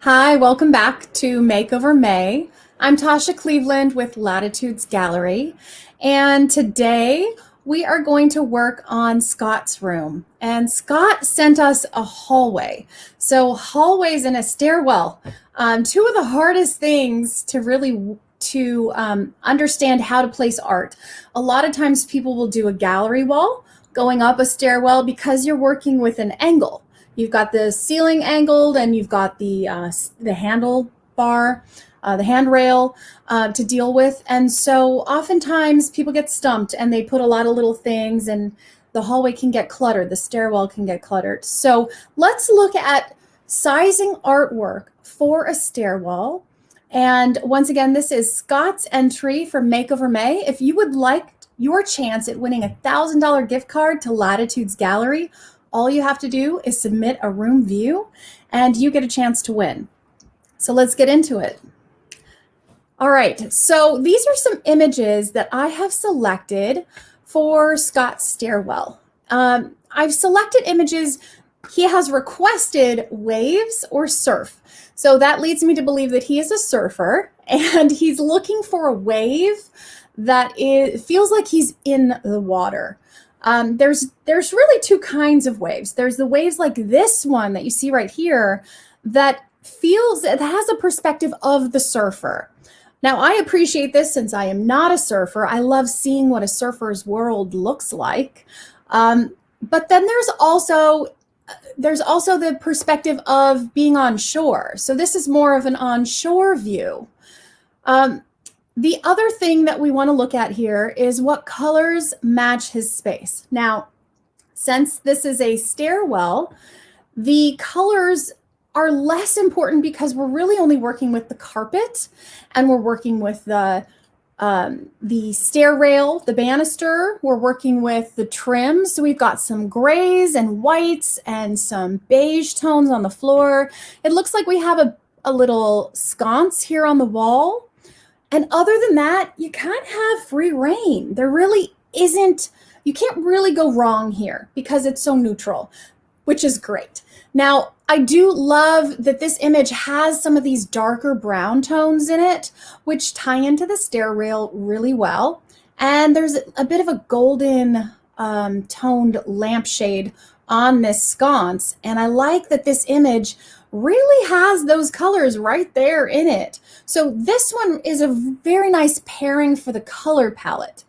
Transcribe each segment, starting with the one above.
Hi, welcome back to Makeover May. I'm Tasha Cleveland with Latitudes Gallery, and today we are going to work on Scott's room. And Scott sent us a hallway. So hallways and a stairwell, two of the hardest things to really understand how to place art. A lot of times people will do a gallery wall going up a stairwell because you're working with an angle. You've got the ceiling angled, and you've got the handlebar, the handrail to deal with. And so oftentimes people get stumped and they put a lot of little things, and the hallway can get cluttered, the stairwell can get cluttered. So let's look at sizing artwork for a stairwell. And once again, this is Scott's entry for Makeover May. If you would like your chance at winning a $1,000 gift card to Latitudes Gallery, all you have to do is submit a room view and you get a chance to win. So let's get into it. All right, so these are some images that I have selected for Scott's stairwell. I've selected images. He has requested waves or surf. So that leads me to believe that he is a surfer, and he's looking for a wave that feels like he's in the water. There's really two kinds of waves. There's the waves like this one that you see right here that has a perspective of the surfer. Now, I appreciate this since I am not a surfer. I love seeing what a surfer's world looks like. But then there's also the perspective of being on shore. So this is more of an on-shore view. The other thing that we want to look at here is what colors match his space. Now, since this is a stairwell, the colors are less important because we're really only working with the carpet, and we're working with the stair rail, the banister. We're working with the trim. So we've got some grays and whites and some beige tones on the floor. It looks like we have a little sconce here on the wall. And other than that, you kind of have free reign. There really isn't, you can't really go wrong here because it's so neutral, which is great. Now, I do love that this image has some of these darker brown tones in it, which tie into the stair rail really well. And there's a bit of a golden toned lampshade on this sconce. And I like that this image really has those colors right there in it. So this one is a very nice pairing for the color palette.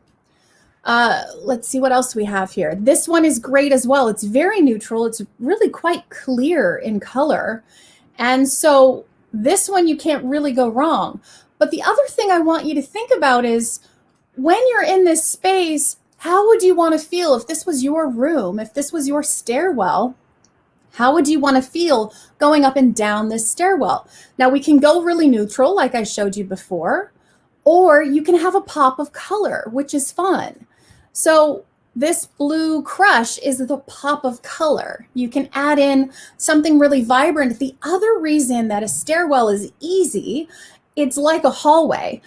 Let's see what else we have here. This one is great as well. It's very neutral. It's really quite clear in color. And so this one you can't really go wrong. But the other thing I want you to think about is when you're in this space, how would you want to feel if this was your room, if this was your stairwell? How would you want to feel going up and down this stairwell? Now we can go really neutral like I showed you before, or you can have a pop of color, which is fun. So this blue crush is the pop of color. You can add in something really vibrant. The other reason that a stairwell is easy, it's like a hallway.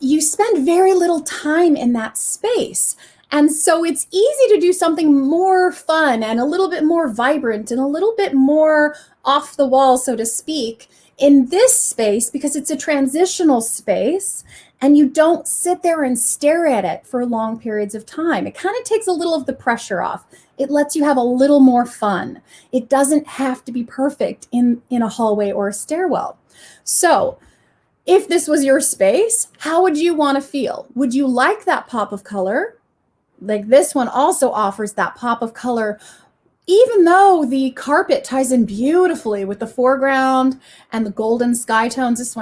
You spend very little time in that space. And so it's easy to do something more fun and a little bit more vibrant and a little bit more off the wall, so to speak, in this space because it's a transitional space and you don't sit there and stare at it for long periods of time. It kind of takes a little of the pressure off. It lets you have a little more fun. It doesn't have to be perfect in a hallway or a stairwell. So if this was your space, how would you want to feel? Would you like that pop of color? Like this one also offers that pop of color, even though the carpet ties in beautifully with the foreground and the golden sky tones.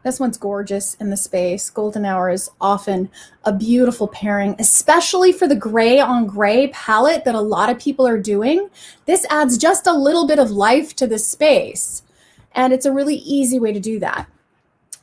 This one's gorgeous in the space. Golden hour is often a beautiful pairing, especially for the gray on gray palette that a lot of people are doing. This adds just a little bit of life to the space, and it's a really easy way to do that.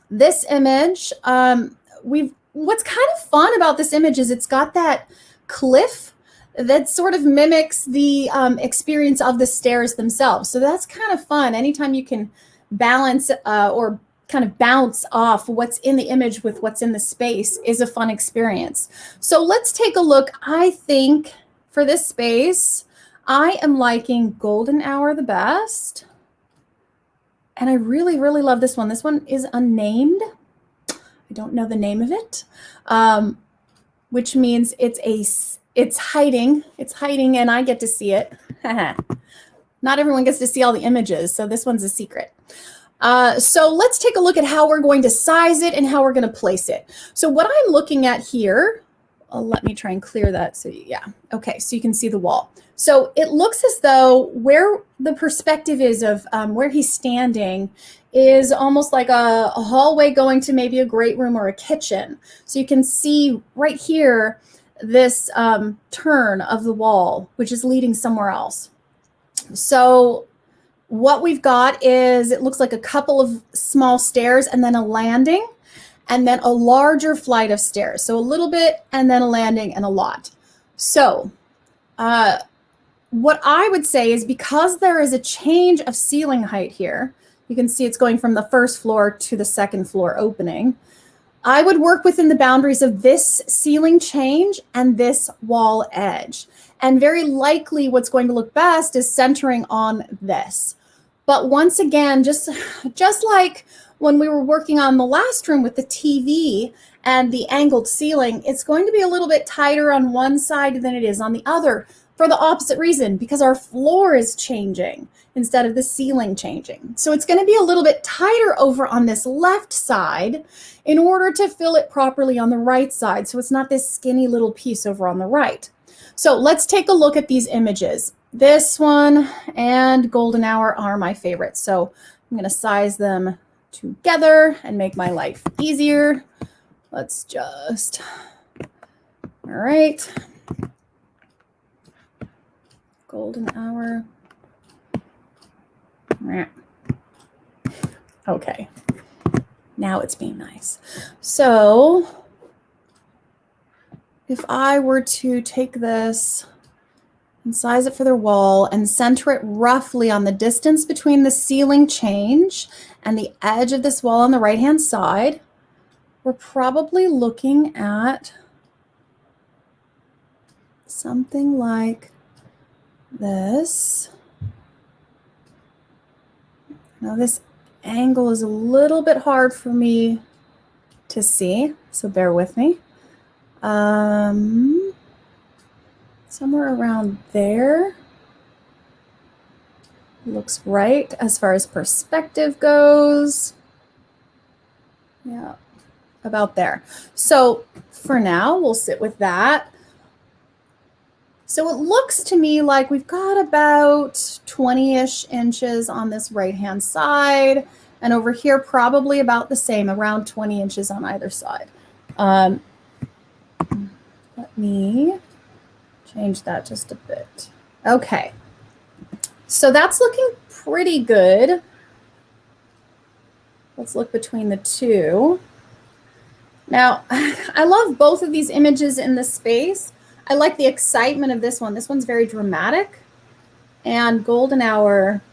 This image, what's kind of fun about this image is it's got that cliff that sort of mimics the experience of the stairs themselves. So that's kind of fun. Anytime you can balance or kind of bounce off what's in the image with what's in the space is a fun experience. So let's take a look. I think for this space, I am liking golden hour the best. And I really, really love this one. This one is unnamed. I don't know the name of it, which means it's hiding. It's hiding and I get to see it. Not everyone gets to see all the images, so this one's a secret. So let's take a look at how we're going to size it and how we're going to place it. So what I'm looking at here, let me try and clear that. So yeah, okay, so you can see the wall. So it looks as though where the perspective is of where he's standing is almost like a hallway going to maybe a great room or a kitchen. So you can see right here this turn of the wall, which is leading somewhere else. So what we've got is, it looks like a couple of small stairs and then a landing and then a larger flight of stairs. So a little bit and then a landing and a lot. So what I would say is, because there is a change of ceiling height here, you can see it's going from the first floor to the second floor opening. I would work within the boundaries of this ceiling change and this wall edge. And very likely what's going to look best is centering on this. But once again, just like when we were working on the last room with the TV and the angled ceiling, it's going to be a little bit tighter on one side than it is on the other, for the opposite reason, because our floor is changing instead of the ceiling changing. So it's going to be a little bit tighter over on this left side in order to fill it properly on the right side. So it's not this skinny little piece over on the right. So let's take a look at these images. This one and Golden Hour are my favorites. So I'm going to size them together and make my life easier. Let's just, all right. Golden Hour. Okay, now it's being nice. So if I were to take this and size it for their wall and center it roughly on the distance between the ceiling change and the edge of this wall on the right-hand side, we're probably looking at something like this. Now this angle is a little bit hard for me to see, so bear with me. Somewhere around there looks right as far as perspective goes. Yeah, about there. So for now, we'll sit with that. So it looks to me like we've got about 20-ish inches on this right-hand side, and over here probably about the same, around 20 inches on either side. Let me change that just a bit. Okay, so that's looking pretty good. Let's look between the two. Now, I love both of these images in this space. I like the excitement of this one. This one's very dramatic. And Golden Hour,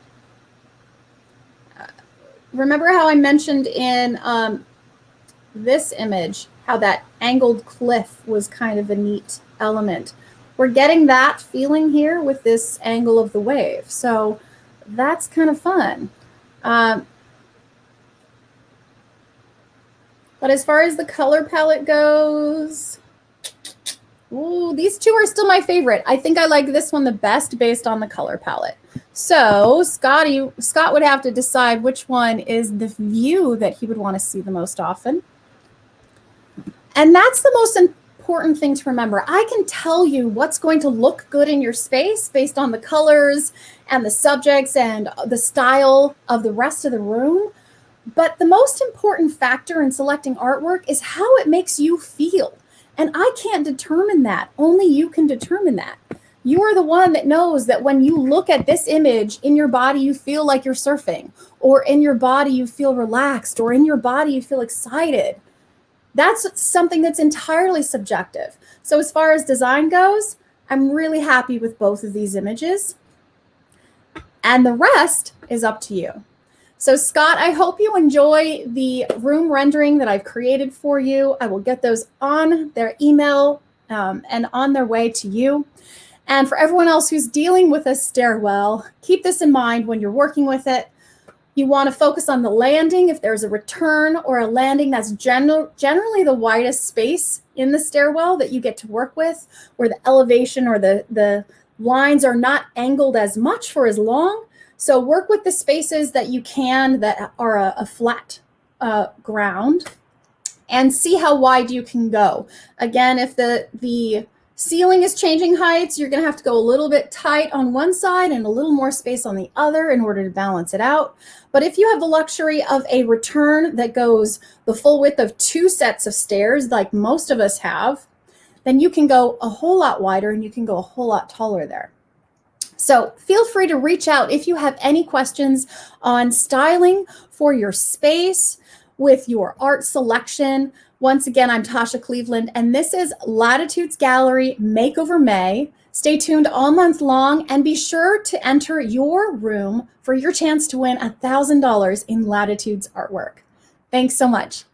remember how I mentioned in this image how that angled cliff was kind of a neat element? We're getting that feeling here with this angle of the wave. So that's kind of fun. But as far as the color palette goes, ooh, these two are still my favorite. I think I like this one the best based on the color palette. So Scott would have to decide which one is the view that he would want to see the most often. And that's the most important thing to remember. I can tell you what's going to look good in your space based on the colors and the subjects and the style of the rest of the room. But the most important factor in selecting artwork is how it makes you feel. And I can't determine that. Only you can determine that. You are the one that knows that when you look at this image, in your body, you feel like you're surfing, or in your body, you feel relaxed, or in your body, you feel excited. That's something that's entirely subjective. So as far as design goes, I'm really happy with both of these images. And the rest is up to you. So Scott, I hope you enjoy the room rendering that I've created for you. I will get those on their email and on their way to you. And for everyone else who's dealing with a stairwell, keep this in mind when you're working with it. You want to focus on the landing. If there's a return or a landing, that's generally the widest space in the stairwell that you get to work with, where the elevation or the lines are not angled as much for as long. So work with the spaces that you can that are a flat ground, and see how wide you can go. Again, if the ceiling is changing heights, you're going to have to go a little bit tight on one side and a little more space on the other in order to balance it out. But if you have the luxury of a return that goes the full width of 2 sets of stairs, like most of us have, then you can go a whole lot wider and you can go a whole lot taller there. So feel free to reach out if you have any questions on styling for your space with your art selection. Once again, I'm Tasha Cleveland, and this is Latitudes Gallery Makeover May. Stay tuned all month long, and be sure to enter your room for your chance to win $1,000 in Latitudes artwork. Thanks so much.